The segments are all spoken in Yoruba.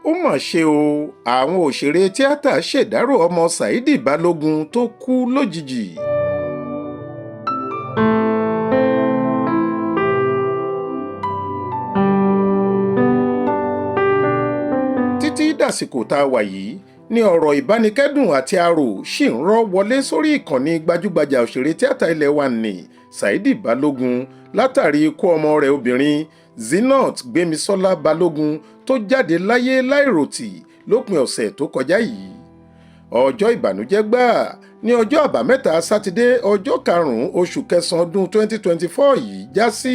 ó mà ṣe o, àwọn òṣèré tíátà ṣèdárò ọmọ Saidi Balogun tó kú lójijì. títí dàsìkò tá a wà yìí ní ọ̀rọ̀ ìbánikẹ́dùn àti arò ṣì ń rọ́ wọlé sórí ìkànnì gbajúgbajà òṣèré tíátà ilẹ̀ wa ní Saidi Balogun látàrí ikú ọmọ rẹ̀ obìnrin Zinat Gbémisọ́lá Balógun tó jáde láyé láìròtì lópin ọ̀sẹ̀ tó kọjá yìí. ọjọ́ ìbànújẹ́ gbáà ní ọjọ́ àbámẹ́ta sátidé ọjọ́ 5 oṣù kẹsàn-án ọdún 2024 yìí já sí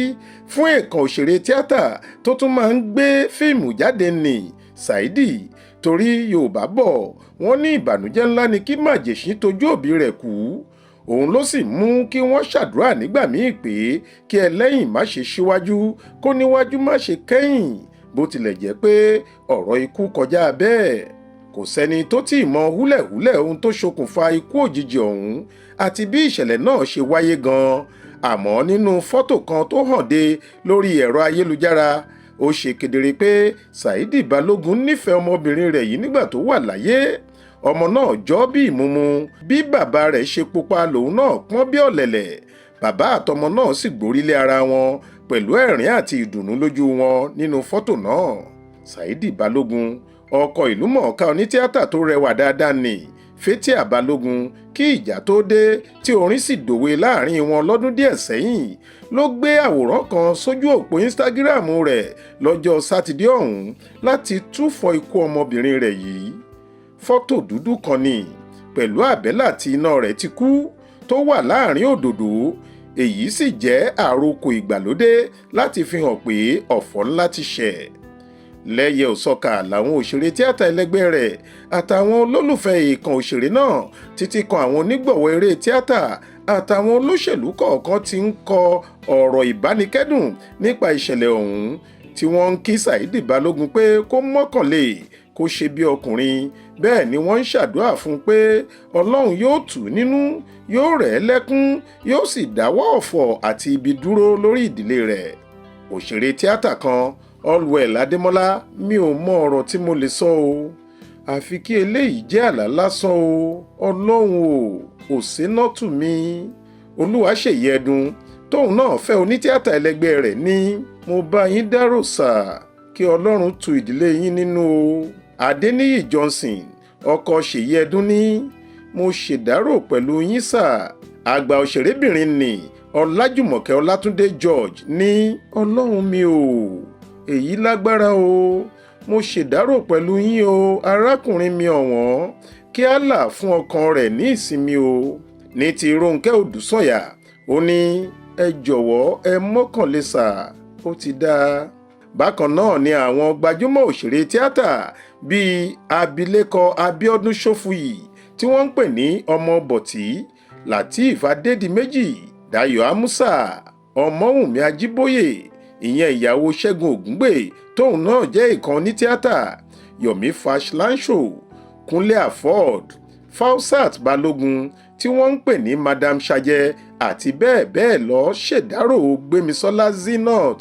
fún èèkàn òṣèré tíátà tó tún máa ń gbé fíìmù jáde ní Saidi, torí Yorùbá bọ̀ wọ́n ní ìbànújẹ́ ńlá ni kí màjèṣín tójú òbí rẹ̀ kú. òun ló sì mú kí wọ́n ṣàdúrà nígbà míì pé kí ẹlẹ́yìn má ṣe síwájú kó níwájú má ṣe kẹ́yìn, bó tilẹ̀ jẹ́ pé ọ̀rọ̀ ikú kọjá bẹ́ẹ̀. kò sẹ́ni tó tí ì mọ húlẹ̀húlẹ̀ ohun tó ṣokùnfà ikú òjijì ọ̀hún àti bí ìṣẹ̀lẹ̀ náà ṣe wáyé gan-an, àmọ́ nínú fọ́tò kan tó hàn dé lórí ẹ̀rọ ayélujára ó ṣe kedere pé Saidi Balogun nífẹ̀ẹ́ ọmọbìnrin rẹ̀ yìí nígbà tó wà láyé. ọmọ náà jọ bí ìmúmu, bí bàbá rẹ̀ ṣe pupa lòun náà pọ́n bí ọ̀lẹ̀lẹ̀. bàbá àtọmọ náà sì gborílé ara wọn pẹ̀lú ẹ̀rín àti ìdùnnú lójú wọn nínú fọ́tò náà. Saidi Balogun, ọkọ ìlúmọ̀ọ́ká onítíátà tó rẹwà dáadáa ní Tiata Balogun, kí ìjà tó dé tí orin sì dòwe láàrin wọn lọ́dún díẹ̀ sẹ́yìn, ló gbé àwòrán kan sójú òpó Instagram rẹ̀ lọ́jọ́ sátidé ọ̀hún láti túfọ̀ ikú ọmọbìnrin rẹ̀ yìí. fọ́tò dúdú kan ni pẹ̀lú àbẹ́là tí iná rẹ̀ ti kú tó wà láàrin òdòdó. èyí sì jẹ́ àròkọ ìgbàlódé láti fi hàn pé ọ̀fọ̀ ńlá ti ṣẹ̀. lẹ́yẹ òsọkà làwọn òṣèré tíátà ẹlẹgbẹ́ rẹ̀ àtàwọn olólùfẹ́ èèkàn òṣèré náà títí kan àwọn onígbọ̀wọ́ eré tíátà àtàwọn olóṣèlú kọ̀ọ̀kan ti ń kọ ọ̀rọ̀ ìbánikẹ́dùn nípa ìṣẹ̀lẹ̀ ọ̀hún, tí wọ́n ń kí Saidi Balogun pé kó mọ́kànlé kó ṣe bí ọkùnrin. bẹ́ẹ̀ ni wọ́n ń ṣàdúrà fún pé Ọlọ́run yóò tù ú nínú, yóò rẹ̀ ẹ́ lẹ́kún, yóò sì dáwọ́ ọ̀fọ̀ àti ibi dúró lórí ìdílé rẹ̀. òṣèré tíátà kan Allwell Adémọ́lá, mi ò mọ ọ̀rọ̀ tí mo lè sọ o, àfi kí eléyìí jẹ́ àlá lásán o. Ọlọ́run ò ṣéná tù mí. Olúwaṣèyí Ẹdùn tóun náà fẹ́ onítíátà ẹlẹgbẹ́ rẹ̀ ní mo bá yín dárò sà, kí Ọlọ́run tu ìdílé yín nínú o. Adéníyì Johnson, ọkọ Ṣèyí Ẹdùn ní mo ṣèdárò pẹ̀lú yín sà. àgbà òṣèrébìnrin ní Ọlájùmọ̀kẹ́ Ọlátúndé George ní Ọlọ́run mi ò, èyí lágbára o, mo ṣèdárò pẹ̀lú yín o arákùnrin mi ọ̀wọ́n, kí Allah fún ọkàn rẹ̀ ní ìsinmi o. ní ti Rónkẹ́ Òdùsànyà, ó ní ẹ jọ̀wọ́ ẹ mọ́kànlé sà, ó ti dáa. bákan náà ni àwọn gbajúmọ̀ òṣèré tíátà bíi abilékọ Abíọ́dún Ṣófuyì tí wọ́n ń pè ní ọmọ bọ̀tí, Lateef Adédìméjì, Dayọ̀ Amusa, Ọmọ́wùnmí Ajíbóyè, ìyẹn ìyàwó Ṣẹ́gun Ògúngbè tóun náà jẹ́ ìkan ní tíátà, Yomi Fashlanso, Kúnlé Afod, Fausat Balógun tí wọ́n ń pè ní Madam Ṣajẹ àti bẹ́ẹ̀ bẹ́ẹ̀ lọ ṣèdárò Gbémisọ́lá Zinat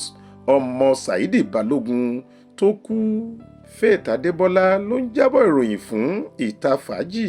ọmọ Saidi Balógun tó kú. Faith Adébọ́lá ló ń jábọ̀ ìròyìn fún Ìta Fàájì.